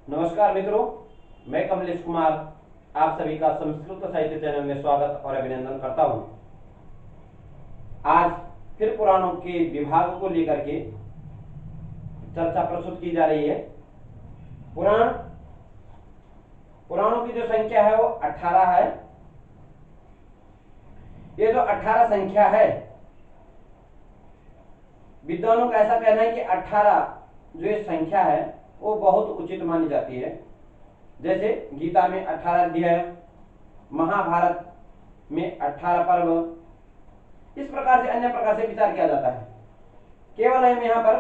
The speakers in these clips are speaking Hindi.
नमस्कार मित्रों, मैं कमलेश कुमार आप सभी का संस्कृत साहित्य चैनल में स्वागत और अभिनंदन करता हूं। आज फिर पुराणों के विभाग को लेकर के चर्चा प्रस्तुत की जा रही है। पुराणों की जो संख्या है वो 18 है। ये जो 18 संख्या है, विद्वानों का ऐसा कहना है कि 18 जो ये संख्या है वो बहुत उचित मानी जाती है। जैसे गीता में 18 अध्याय, महाभारत में 18 पर्व, इस प्रकार से अन्य प्रकार से विचार किया जाता है। केवल हम यहाँ पर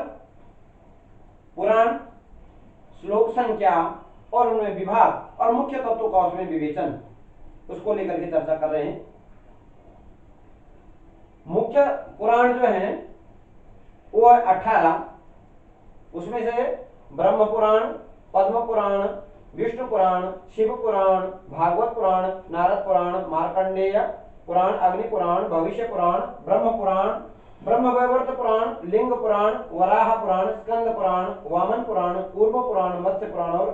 पुराण, श्लोक संख्या और उनमें विभाग और मुख्य तत्वों का उसमें विवेचन, उसको लेकर के चर्चा कर रहे हैं। मुख्य पुराण जो है वो 18, उसमें से ब्रह्म पुराण, पद्म पुराण, विष्णु पुराण, शिव पुराण, भागवत पुराण, नारद पुराण, मार्कंडेय पुराण, अग्नि पुराण, भविष्य पुराण, ब्रह्म पुराण, ब्रह्म वैवर्त पुराण, लिंग पुराण, वराह पुराण, स्कंद पुराण, वामन पुराण, कूर्म पुराण, मत्स्य पुराण और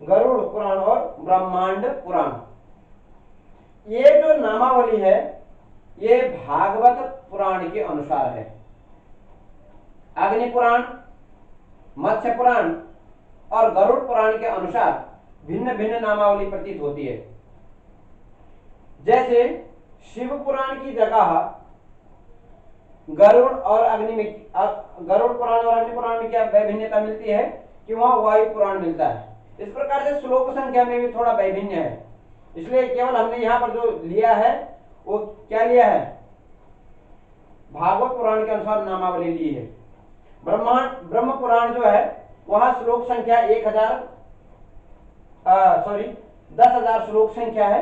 गरुड़ पुराण और ब्रह्मांड पुराण। ये जो नामावली है ये भागवत पुराण के अनुसार है। अग्नि पुराण, मत्स्य पुराण और गरुड़ पुराण के अनुसार भिन्न भिन्न नामावली प्रतीत होती है। जैसे शिव पुराण की जगह गरुड़ और अग्नि में गरुड़ पुराण और अग्नि पुराण में क्या वैभिन्यता मिलती है कि वहां वायु पुराण मिलता है। इस प्रकार से श्लोक संख्या में भी थोड़ा वैभिन्य है। इसलिए केवल हमने यहां पर जो लिया है वो क्या लिया है, भागवत पुराण के अनुसार नामावली ली है। ब्रह्म पुराण जो है वहां श्लोक संख्या 10,000 श्लोक संख्या है।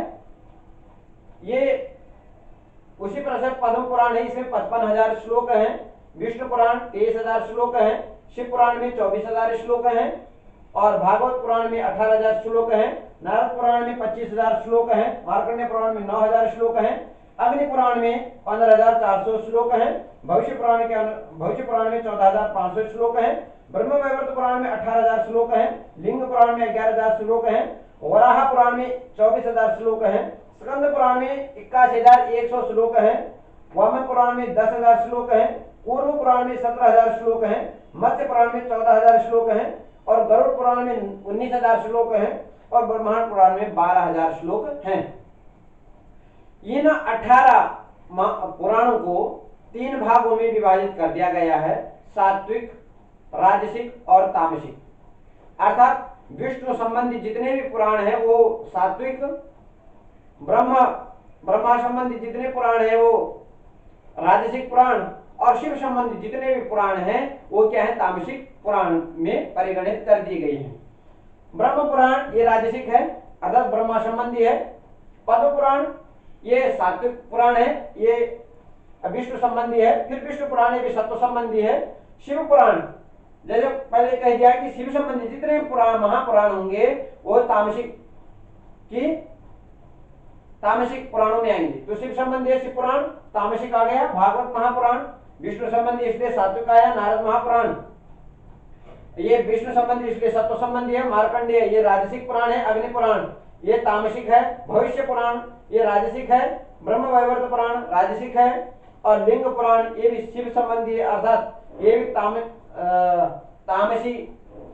ये उसी प्रकार से पद्म पुराण है, इसमें 55,000 श्लोक हैं। विष्णु पुराण 23,000 श्लोक हैं। शिव पुराण में 24,000 श्लोक हैं और भागवत पुराण में 18,000 श्लोक हैं। नारद पुराण में 25,000 श्लोक हैं। मार्कंडेय पुराण में 9,000 श्लोक हैं। अग्नि पुराण में 15,400 श्लोक हैं। भविष्य पुराण में 14,500 श्लोक हैं। ब्रह्म वैवर्त पुराण में 18,000 श्लोक हैं। लिंग पुराण में 11,000 श्लोक हैं। वराह पुराण में 24,000 श्लोक हैं। स्कंद पुराण में 81,100 श्लोक हैं। वामन पुराण में 10,000 श्लोक हैं। कूर्म पुराण में 17,000 श्लोक हैं। मत्स्य पुराण में 14,000 श्लोक हैं और गरुड़ पुराण में 19,000 श्लोक हैं और ब्रह्मांड पुराण में 12,000 श्लोक हैं। इन 18 पुराणों को 3 भागों में विभाजित कर दिया गया है, सात्विक, राजसिक और तामसिक। अर्थात विष्णु संबंधी जितने भी पुराण हैं वो सात्विक, ब्रह्मा संबंधी जितने पुराण हैं वो राजसिक पुराण और शिव संबंधी जितने भी पुराण हैं वो क्या है, तामसिक पुराण में परिगणित कर दी गई हैं। ब्रह्म पुराण ये राजसिक है अर्थात ब्रह्मा संबंधी है। पद्म पुराण ये सात्विक पुराण है, ये विष्णु संबंधी है। फिर विष्णु पुराण ये भी सत्व संबंधी है। शिव पुराण जैसे पहले कह दिया कि शिव संबंधी जितने पुराण महापुराण होंगे वो तामसिक पुराणों में आएंगे। तो शिव संबंधी शिव पुराण तामसिक आ गया। भागवत महापुराण विष्णु संबंधी इसलिए सात्विक आया। नारद महापुराण ये विष्णु संबंधी इसलिए सत्व संबंधी है। मार्कंडेय ये राजसिक पुराण है। अग्नि पुराण ये तामसिक है। भविष्य पुराण ये राजसिक है। ब्रह्म वैवर्त पुराण राजसिक है और लिंग पुराण ये भी शिव संबंधी है अर्थात ये भी तामसी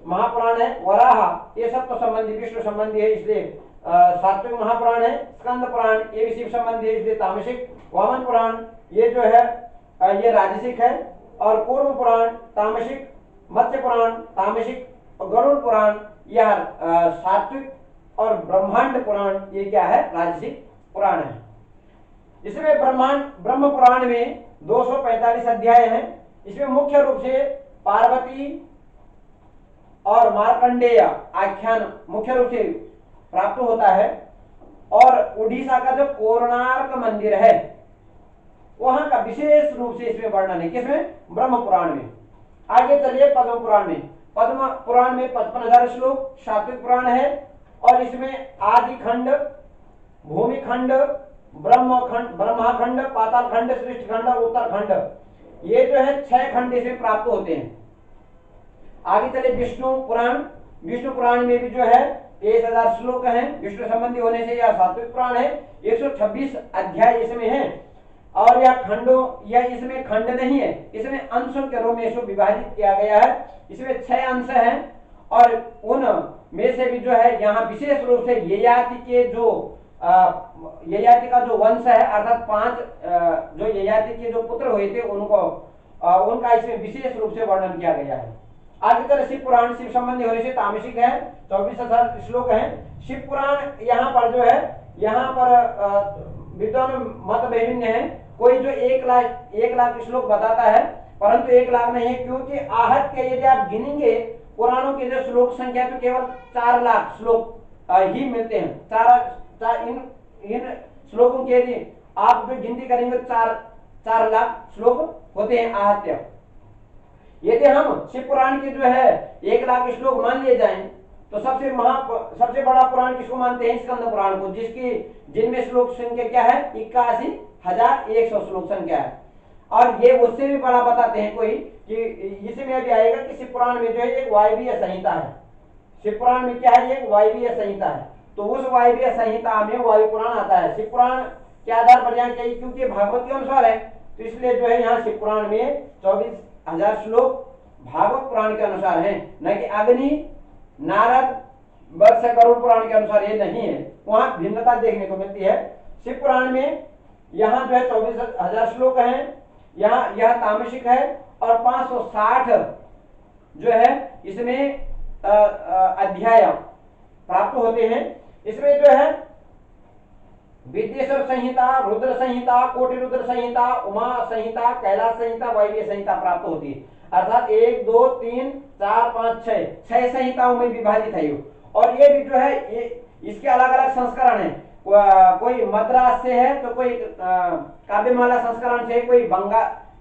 महापुराण है। वराह ये सत्व संबंधी विष्णु संबंधी है इसलिए सात्विक महापुराण है। स्कंद पुराण ये भी शिव संबंधी है इसलिए तामसिक। वामन पुराण ये जो है ये राजसिक है और कूर्म पुराण तामसिक। मत्स्य पुराण तामसिक और गरुड़ पुराण यह सात्विक और ब्रह्मांड पुराण ये क्या है, राजसिक पुराण है। इसमें ब्रह्म पुराण में 245 अध्याय हैं। इसमें मुख्य रूप से पार्वती और मार्कंडेय आख्यान मुख्य रूप से प्राप्त होता है और उड़ीसा का जो कोणार्क मंदिर है वहां का विशेष रूप से इसमें वर्णन है। किसमें, ब्रह्म पुराण में। आगे चलिए पद्म पुराण में। पद्म पुराण में 55,000 श्लोक सात्विक पुराण है और इसमें आदि खंड, भूमि खंड, ब्रह्माखंड, पाताल खंड, सृष्टि खंड और उत्तरखंड ये जो है 6 खंड इसमें प्राप्त होते हैं। आगे चले विष्णु पुराण विष्णु पुराण में भी जो है 23,000 श्लोक हैं, विष्णु संबंधी होने से यह सात्विक पुराण है। 126 अध्याय इसमें है और यह खंडों या इसमें खंड नहीं है, इसमें अंशों के रूप में इसको विभाजित किया गया है। इसमें 6 अंश हैं और उन में से भी जो है यहाँ विशेष रूप से ययाति के जो ययाति का जो वंश है अर्थात 5 जो ययाति के जो पुत्र हुए थे उनको उनका इसमें विशेष रूप से वर्णन किया गया है। आगे चले शिव पुराण शिव संबंधी होने से तामसिक है, 24,000 श्लोक हैं। शिव पुराण यहाँ पर जो है यहाँ पर विद्वान मत भिन्न है। कोई जो 1 लाख श्लोक बताता है परंतु 1 लाख नहीं है, क्योंकि आहत के यदि आप गिनेंगे पुराणों की जो श्लोक संख्या तो केवल 4 लाख श्लोक ही मिलते हैं। इन श्लोकों के यदि आप जो गिनती करेंगे 4 लाख श्लोक होते हैं आहत्य। यदि हम शिव पुराण के जो है 1 लाख श्लोक मान लिए जाएं तो सबसे बड़ा पुराण किसको मानते हैं? स्कंद पुराण को, जिनमें श्लोक संख्या क्या है? 81,100 श्लोक संख्या है। और ये उससे भी बड़ा बताते हैं कोई कि इसमें भी आएगा कि शिव पुराण में जो है एक वायवीय संहिता है। शिव पुराण में क्या है? एक वायवीय संहिता है। तो उस वायवीय संहिता में वायु पुराण आता है। शिव पुराण के आधार पर यहाँ चाहिए क्योंकि भागवत के अनुसार है तो इसलिए जो है यहाँ शिव पुराण में 24,000 श्लोक भागवत पुराण के अनुसार है, न कि अग्नि नारद वर्ष गरुड़ पुराण के अनुसार ये नहीं है। वहां भिन्नता देखने को मिलती है। शिव पुराण में यहाँ जो है 24,000 श्लोक हैं, यहाँ यह तामसिक है और 560 जो है इसमें अध्याय प्राप्त होते हैं। इसमें जो है विद्येश्वर संहिता, रुद्र संहिता, कोटि रुद्र संहिता, उमा संहिता, कैलाश संहिता, वायव्य संहिता प्राप्त होती है। अर्थात 1 2 3 4 5 6 संहिताओं में विभाजित है ये। और ये भी जो है ये इसके अलग अलग संस्करण है। कोई मद्रास से है तो कोई काव्यमाला संस्करण से, कोई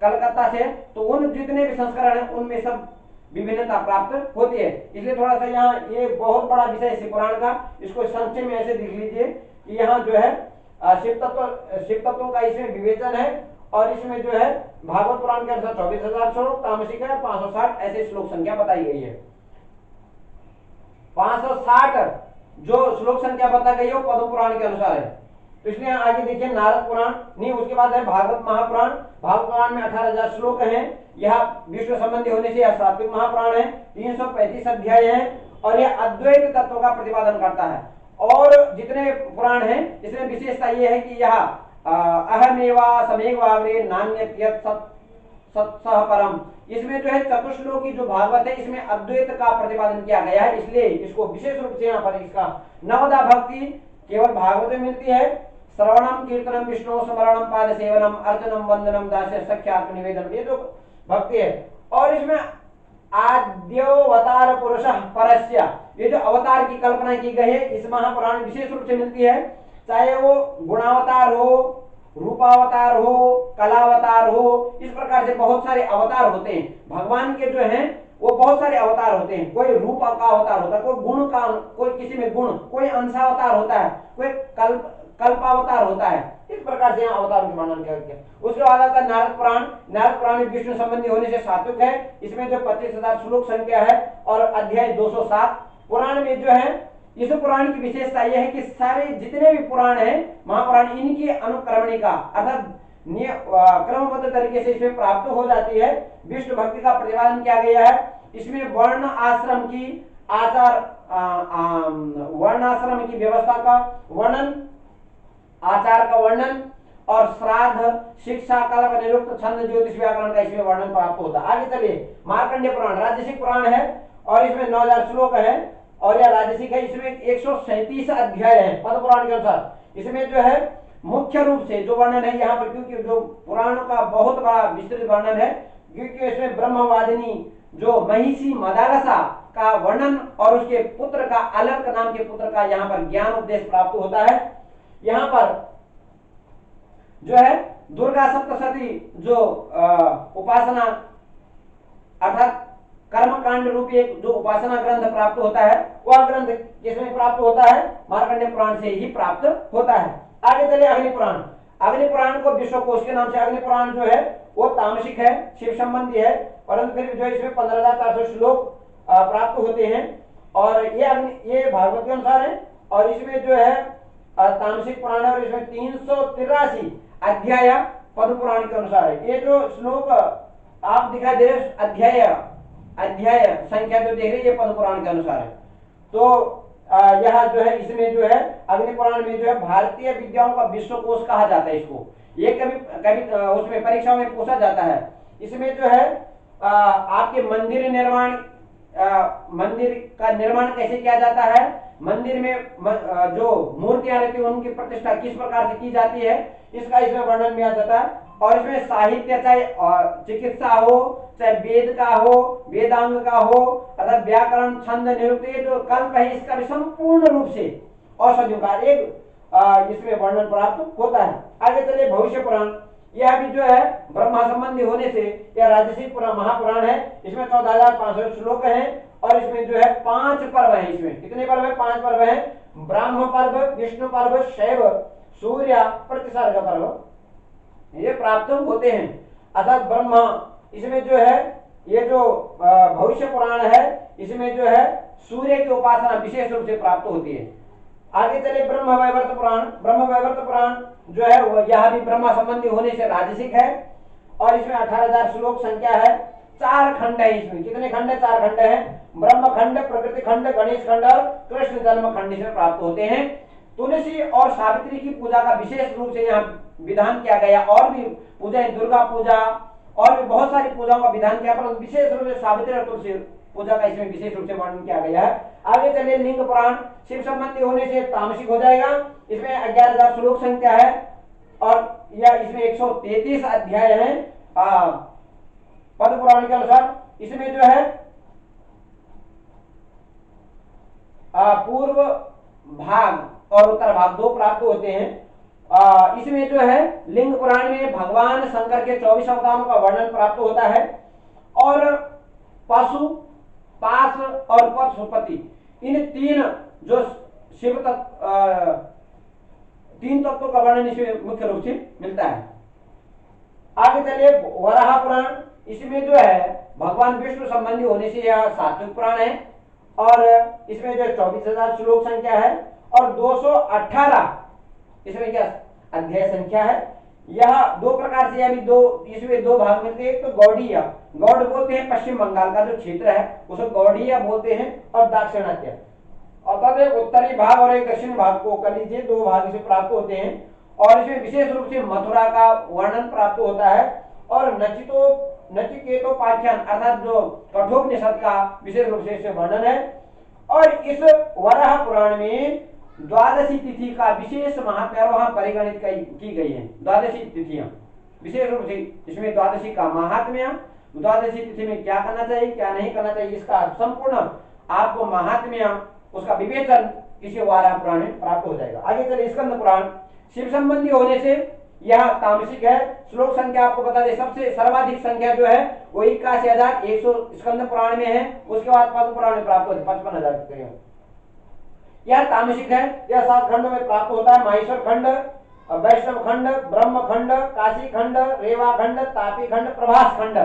कलकत्ता से, तो उन जितने भी संस्करण है उनमें सब विभिन्नता प्राप्त होती है। इसलिए थोड़ा सा यहाँ ये बहुत बड़ा विषय शिव पुराण का, इसको संक्षेप में ऐसे देख लीजिए कि यहाँ जो है शिव तत्वों का इसमें विवेचन है और इसमें जो है भागवत पुराण के अनुसार 24,000 श्लोक, तामसिक है 560 ऐसे श्लोक संख्या बताई गई है। 560 जो श्लोक संख्या बता गई है वो पद्म पुराण के अनुसार है। तो इसलिए आगे देखिए नारद पुराण नहीं, उसके बाद है भागवत महापुराण। भागवत पुराण में 18,000 श्लोक हैं। यह विश्व संबंधी होने से यह सात्विक महापुराण है। 335 अध्याय है और यह अद्वैत तत्व का प्रतिपादन करता है। और जितने पुराण हैं इसमें विशेषता यह है कि यह अहमेवा समेवाग्रे नान्यत सत्सह परम, इसमें जो है चतुश्लोकी जो भागवत है इसमें अद्वैत का प्रतिपादन किया गया है। इसलिए इसको विशेष रूप से यहाँ पर इसका नवदा भक्ति केवल भागवत में मिलती है। श्रवणम कीर्तनम विष्णु स्मरणम पाद सेवनम अर्चनम वंदनम दास्य सख्यात्म निवेदन, ये जो भक्ति है। और इसमें आद्योवतार पुरुष परस्य, ये जो अवतार की कल्पना की गई है इस महापुराण में विशेष रूप से मिलती है। चाहे वो गुणावतार हो, रूपावतार हो, कलावतार हो, इस प्रकार से बहुत सारे अवतार होते हैं। भगवान के जो हैं वो बहुत सारे अवतार होते हैं। कोई रूप का अवतार होता है, कोई गुण का, कोई किसी में गुण, कोई अंशावतार होता है, कोई कल्पावतार होता है। इस प्रकार से यहाँ अवतारों के वर्णन किया गया। उसके बाद आता है नारद पुराण। नारद पुराण में विष्णु संबंधी होने से सात्विक है। इसमें जो 25,000 श्लोक संख्या है और अध्याय 207। पुराण में जो है इस पुराण की विशेषता यह है कि सारे जितने भी पुराण हैं महापुराण इनकी अनुक्रमणिका अर्थात क्रमबद्ध तरीके से इसमें प्राप्त हो जाती है। विष्णु भक्ति का प्रतिपादन किया गया है। इसमें वर्ण आश्रम की वर्णाश्रम की व्यवस्था का वर्णन, आचार का वर्णन और श्राद्ध, शिक्षा, कल्प, निरुक्त, छंद, ज्योतिष, व्याकरण का इसमें वर्णन प्राप्त होता है। आगे चलिए मार्कंडेय पुराण राजसिक पुराण है और इसमें 9,000 श्लोक है और यह राजसिक है। इसमें 137 अध्याय है पद्म पुराण के अनुसार। इसमें जो है मुख्य रूप से जो वर्णन है यहाँ पर, क्योंकि जो पुराणों का बहुत बड़ा विस्तृत वर्णन है, क्योंकि इसमें ब्रह्मवादिनी जो महिषी मदालसा का वर्णन और उसके पुत्र का अलर्क नाम के पुत्र का यहाँ पर ज्ञान उपदेश प्राप्त होता है। यहाँ पर जो है दुर्गा सप्तशती जो उपासना अर्थात कर्मकांड रूपी एक जो उपासना ग्रंथ प्राप्त होता है, वह ग्रंथ किसमें प्राप्त होता है? मार्कंडेय पुराण से ही प्राप्त होता है। आगे चले अग्नि पुराण। अग्नि पुराण को विश्वकोश के नाम से अग्नि पुराण जो है वो तामसिक है, शिव संबंधी है, परंतु फिर जो इसमें 15,400 श्लोक प्राप्त होते हैं और ये भागवत के अनुसार है। और इसमें जो है तामसिक पुराण है और इसमें 383 अध्याय पद्म पुराण के अनुसार है। ये जो श्लोक आप दिखाई दे रहे अध्याय अध्याय संख्या जो देख रहे ये पद्म पुराण के अनुसार है। तो यह जो है इसमें जो है अग्नि पुराण में जो है भारतीय विद्याओं का विश्वकोश कहा जाता है इसको। ये कभी कभी उसमें परीक्षा में पूछा जाता है। इसमें जो है आपके मंदिर निर्माण मंदिर का निर्माण कैसे किया जाता है, मंदिर में जो मूर्तियां रहती है उनकी प्रतिष्ठा किस प्रकार से की जाती है, इसका इसमें वर्णन किया जाता है। और इसमें साहित्य चाहे चिकित्सा हो, चाहे वेद का हो, वेदांग का हो, अर्थात व्याकरण छंद निरुक्त ये जो कल्प है इसका भी संपूर्ण रूप से औषधियों का एक इसमें वर्णन प्राप्त होता है। आगे चलिए भविष्य पुराण। यह भी जो है ब्रह्मा संबंधी होने से यह राजसिक पुराण महापुराण है। इसमें 14,500 श्लोक हैं और इसमें जो है 5 पर्व है। इसमें कितने पर्व है? 5 पर्व है। ब्राह्म पर्व, विष्णु पर्व, शैव, सूर्य प्रतिसर्ग पर्व ये प्राप्त होते हैं। अर्थात ब्रह्मा इसमें जो है ये जो भविष्य पुराण है इसमें जो है सूर्य की उपासना विशेष रूप से प्राप्त होती है। आगे चले ब्रह्म वैवर्त पुराण। ब्रह्म वैवर्त पुराण जो है यह भी ब्रह्मा संबंधी होने से राजसिक है और इसमें 18,000 श्लोक संख्या है। 4 खंड है। इसमें कितने खंड है? 4 खंड है। ब्रह्म खंड, प्रकृति खंड, गणेश खंड और कृष्ण जन्म खंड इसमें प्राप्त होते हैं। तुलसी और सावित्री की पूजा का विशेष रूप से यहाँ विधान किया गया। और भी पूजा, दुर्गा पूजा और भी बहुत सारी पूजाओं का विधान किया, पर विशेष रूप से सावित्री और तुलसी पूजा का इसमें विशेष रूप से वर्णन किया गया है। आगे चलिए लिंग पुराण। शिव संबंधी होने से तामसिक हो जाएगा। इसमें 11,000 श्लोक संख्या है और यह इसमें 133 अध्याय है पद्म पुराण के अनुसार। इसमें जो है पूर्व भाग और उत्तर भाग 2 प्राप्त होते हैं। इसमें जो है लिंग पुराण में भगवान शंकर के 24 अवतारों का वर्णन प्राप्त होता है और पशु, पाश और पशुपति इन 3 जो शिव तत्व 3 तत्वों का वर्णन इसमें मुख्य रूप से मिलता है। आगे चलिए वराह पुराण। इसमें जो है भगवान विष्णु संबंधी होने से यह सात्विक पुराण है और इसमें जो 24,000 श्लोक संख्या है और 218 इसमें क्या अध्याय संख्या है। यह 2 प्रकार से यानी इसमें 2 भाग मिलते हैं। तो गौड़ीय, गौड़ बोलते हैं पश्चिम बंगाल का जो क्षेत्र है उसे गौड़ीय बोलते हैं और दाक्षिणात्य अर्थात एक उत्तरी भाग और एक दक्षिण भाग को कर लीजिए 2 भाग इसे प्राप्त होते हैं। और इसमें विशेष रूप से मथुरा का वर्णन प्राप्त होता है और नचिकेतोपाख्यान अर्थात जो कठोपनिषद का विशेष रूप से इसमें वर्णन है। और इस वराह पुराण में द्वादशी तिथि का विशेष महात्म्य वहां परिगणित की गई है। द्वादशी तिथियां विशेष रूप से इसमें द्वादशी का महात्म्य, द्वादशी तिथि में क्या करना चाहिए क्या नहीं करना चाहिए इसका संपूर्ण आपको महात्म्य उसका विवेचन इसी वराह पुराण में प्राप्त हो जाएगा। आगे चलिए स्कंद पुराण। शिव संबंधी होने से यह तामसिक है। श्लोक संख्या आपको बता दें सबसे सर्वाधिक संख्या जो है वो 81,100 स्कंद पुराण में है। उसके बाद पद्म पुराण में प्राप्त होती है 55,000 के करीब। यह तामसिक है। यह 7 खंडों में प्राप्त होता है। माहेश्वर खंड, वैष्णव खंड, ब्रह्म खंड, काशी खंड, रेवा खंड, तापी खंड, प्रभास खंड।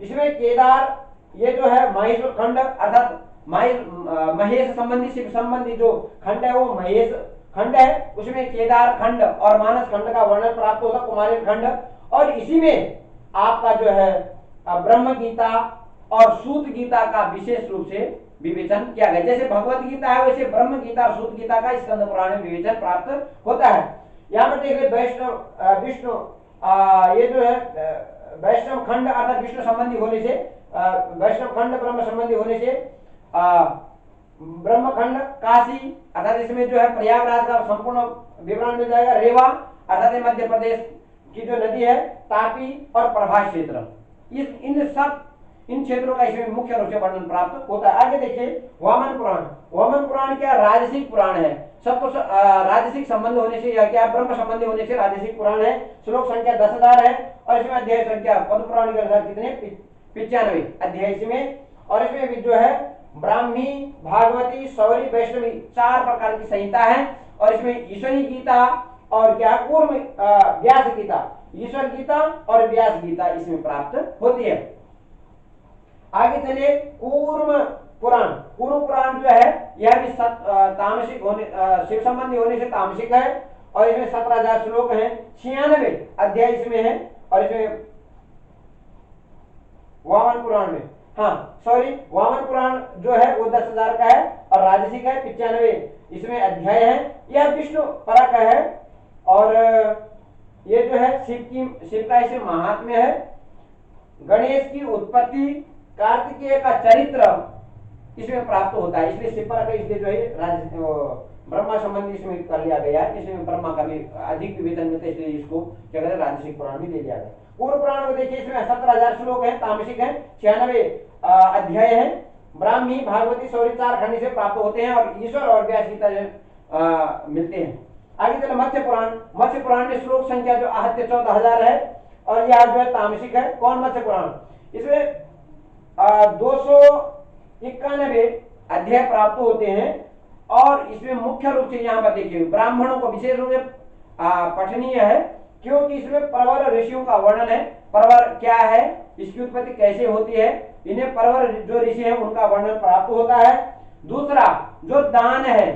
इसमें केदार ये जो है माहेश्वर खंड अर्थात महेश संबंधी शिव संबंधी जो खंड है वो महेश खंड है। उसमें केदार खंड और मानस खंड का वर्णन प्राप्त होता है, कुमारी खंड। और इसी में आपका जो है ब्रह्म गीता और सूत गीता का विशेष रूप से विवेचन किया गया। जैसे भगवत गीता है वैसे ब्रह्म गीता और सूत गीता का स्कंद पुराण में विवेचन प्राप्त होता है। यहाँ पर देखिए वैष्णव विष्णु ये जो है वैष्णव खंड अर्थात विष्णु संबंधी होने से वैष्णव खंड ब्रह्म संबंधी होने से ब्रह्म खंड, काशी अर्थात इसमें जो है प्रयागराज का संपूर्ण विवरण मिल जाएगा। रेवा अर्थात मध्य प्रदेश की जो नदी है, तापी और प्रभास क्षेत्र इन क्षेत्रों का इसमें मुख्य रूप से वर्णन प्राप्त होता है। आगे देखिए वामन पुराण। वामन पुराण क्या राजसिक पुराण है। सबको राजसिक संबंध होने से या क्या ब्रह्म संबंधी होने से राजसिक पुराण है। श्लोक संख्या 10,000 है और इसमें अध्याय संख्या पद्म पुराण के अनुसार कितने 95 अध्याय इसमें। और इसमें भी जो है ब्राह्मी, भागवती, सौरी, वैष्णवी 4 प्रकार की संहिता है। और इसमें ईश्वरी गीता और क्या कूर्म व्यास गीता, ईश्वर गीता और व्यास गीता इसमें प्राप्त होती है। आगे चलिए कूर्म पुराण। कूर्म पुराण जो है तामसिक होने शिव संबंधी होने से तामसिक है और इसमें 17,000 श्लोक हैं, 96 अध्याय इसमें है और इसमें वामन पुराण में, हाँ सॉरी, वामन पुराण जो है वो 10,000 का है और राजसिक है 95 इसमें अध्याय है। यह विष्णु परक है और ये जो है शिव का इसमें महात्म्य है। गणेश की उत्पत्ति, कार्तिकेय का चरित्र इसमें प्राप्त होता है, इसलिए शिव परक, इसलिए जो है ब्रह्मा संबंधी इसमें कर लिया गया है, इसमें ब्रह्मा का भी अधिक विवेचन मिलता है, इसलिए इसको क्या कहते हैं राजसिक पुराण भी ले लिया गया। पूर्व पुराण को देखिए, इसमें 17,000 श्लोक है, तामसिक है, 96 अध्याय है, ब्राह्मी, भागवती, सौरी 4 खंड से प्राप्त होते हैं और ईश्वर और व्यास गीता मिलते हैं। आगे चलो मत्स्य पुराण। मत्स्य पुराण में श्लोक संख्या जो आहत्य 14,000 है और यह जो है तामसिक है। कौन मत्स्य पुराण? इसमें 291 अध्याय प्राप्त होते हैं और इसमें मुख्य रूप से यहाँ पर देखिए ब्राह्मणों को विशेष रूप से पठनीय है, क्योंकि इसमें परवर ऋषियों का वर्णन है। परवर क्या है, इसकी उत्पत्ति कैसे होती है, इन्हें परवर जो ऋषि है उनका वर्णन प्राप्त होता है। दूसरा जो दान है,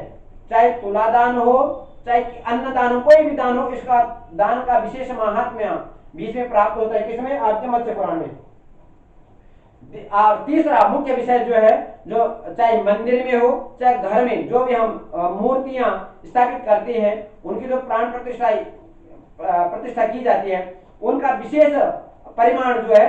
चाहे तुला दान हो चाहे अन्न दान हो, कोई भी दान हो, इसका दान का विशेष महात्म्य भी इसमें प्राप्त होता है। किसमें? आपके मत्स्य पुराण में। और तीसरा मुख्य विषय जो है, जो चाहे मंदिर में हो चाहे घर में जो भी हम मूर्तियां स्थापित करते हैं, उनकी जो प्राण प्रतिष्ठा की जाती है, उनका विशेष परिमाण जो है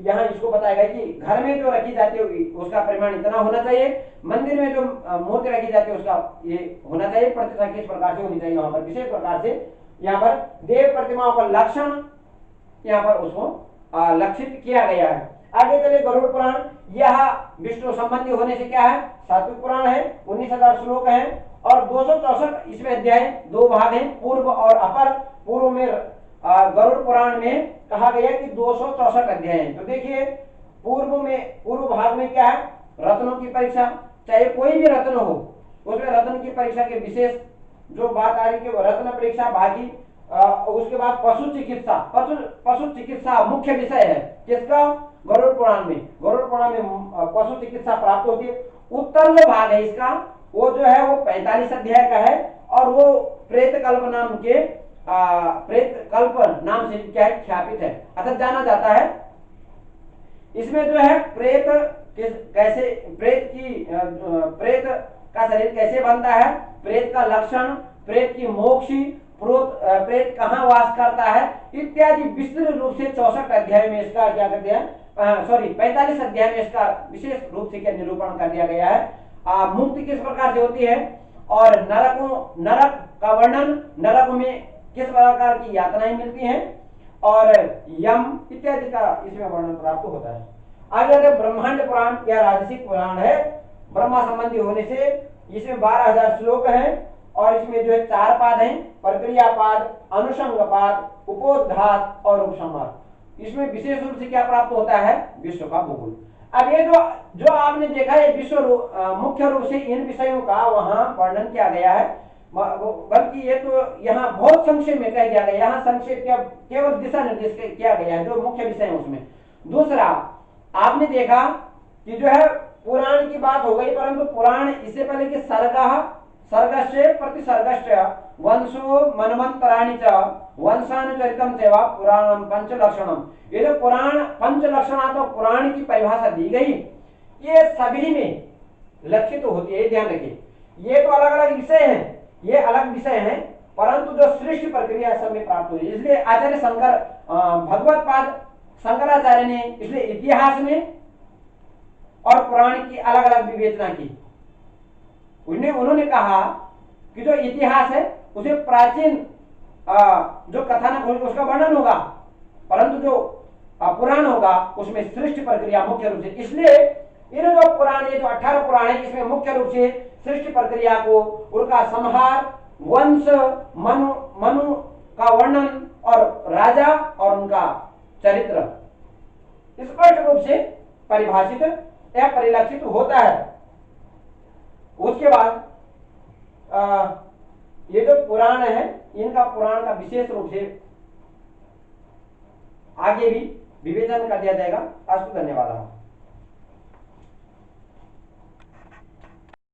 यहाँ इसको बताया गया कि घर में जो रखी जाती है उसका परिमाण इतना होना चाहिए, मंदिर में जो मूर्ति रखी जाती है उसका ये होना चाहिए, प्रतिष्ठा किस प्रकार से होनी चाहिए, वहां पर विशेष प्रकार से यहाँ पर देव प्रतिमाओं का लक्षण यहाँ पर उसको लक्षित किया गया है। आगे चले गरुड़ पुराण। यह विष्णु संबंधी होने से क्या है, सात्विक पुराण है, 19,000 श्लोक है और 264 इसमें अध्याय, 2 भाग हैं, पूर्व और अपर। पूर्व में गरुड़ पुराण में कहा गया कि 264 अध्याय हैं। तो देखिए पूर्व भाग में क्या है, रत्नों की परीक्षा, चाहे कोई भी रत्न हो उसमें रत्न की परीक्षा के विशेष जो बात आ रही है, रत्न परीक्षा बाकी। उसके बाद पशु चिकित्सा मुख्य विषय है किसका, गरुड़ पुराण में। गरुड़ पुराण में पशु चिकित्सा प्राप्त होती है। उत्तर जो भाग है इसका, वो जो है वो 45 अध्याय का है और वो प्रेत कल्प नाम से क्या है, ख्यापित है, अर्थात जाना जाता है। इसमें जो है प्रेत का शरीर कैसे बनता है, प्रेत का लक्षण, प्रेत की मोक्षी, प्रेत कहाँ वास करता है इत्यादि विस्तृत रूप से 64 अध्याय में इसका क्या कर दिया, 45 अध्याय में इसका विशेष रूप से क्या निरूपण कर दिया गया है। मुक्ति किस प्रकार से होती है और नरक का वर्णन, नरक में किस प्रकार की यातनाएं मिलती हैं और यम इत्यादि का इसमें वर्णन प्राप्त होता है। आगे ब्रह्मांड पुराण या राजसिक पुराण है, ब्रह्मा संबंधी होने से इसमें 12,000 श्लोक हैं और इसमें जो है 4 पाद हैं, प्रक्रिया पाद, अनुषंग पाद, उपोद्घात और उपसंहार। इसमें विशेष रूप से क्या प्राप्त होता है, विश्व का भूगोल। अब ये जो आपने देखा है विश्व मुख्य रूप से इन विषयों का वहां वर्णन किया गया है, बल्कि ये तो यहाँ बहुत संक्षेप में कह दिया गया, यहाँ संक्षेप केवल दिशा निर्देश किया गया है जो मुख्य विषय है उसमें। दूसरा आपने देखा कि जो है पुराण की बात हो गई, परंतु पुराण इससे पहले कि सर्गस्य प्रतिसर्गस्य वंशो मनवंतराणि च वंशानुचरितम सेवा पुराणम पंचलक्षणम। ये जो पुराण पंचलक्षणा तो पुराण की परिभाषा दी गई, ये सभी में लक्षित तो होती है, ध्यान रखिए। ये तो अलग अलग विषय हैं, ये अलग विषय हैं, परंतु जो सृष्टि प्रक्रिया सब में प्राप्त हुई। इसलिए आचार्य शंकर भगवत पाद शंकराचार्य ने इसलिए इतिहास में और पुराण की अलग अलग विवेचना की। उन्होंने कहा कि जो इतिहास है उसे प्राचीन जो कथानक होगी उसका वर्णन होगा, परंतु जो पुराण होगा उसमें सृष्टि प्रक्रिया मुख्य रूप से। इसलिए इन जो पुराण, ये जो 18 पुराण है, इसमें मुख्य रूप से सृष्टि प्रक्रिया को, उनका संहार, वंश, मनु का वर्णन और राजा और उनका चरित्र स्पष्ट रूप से परिभाषित या परिलक्षित होता है। उसके बाद ये जो पुराण है इनका पुराण का विशेष रूप से आगे भी विवेचन कर दिया जाएगा। अस्तु, धन्यवाद।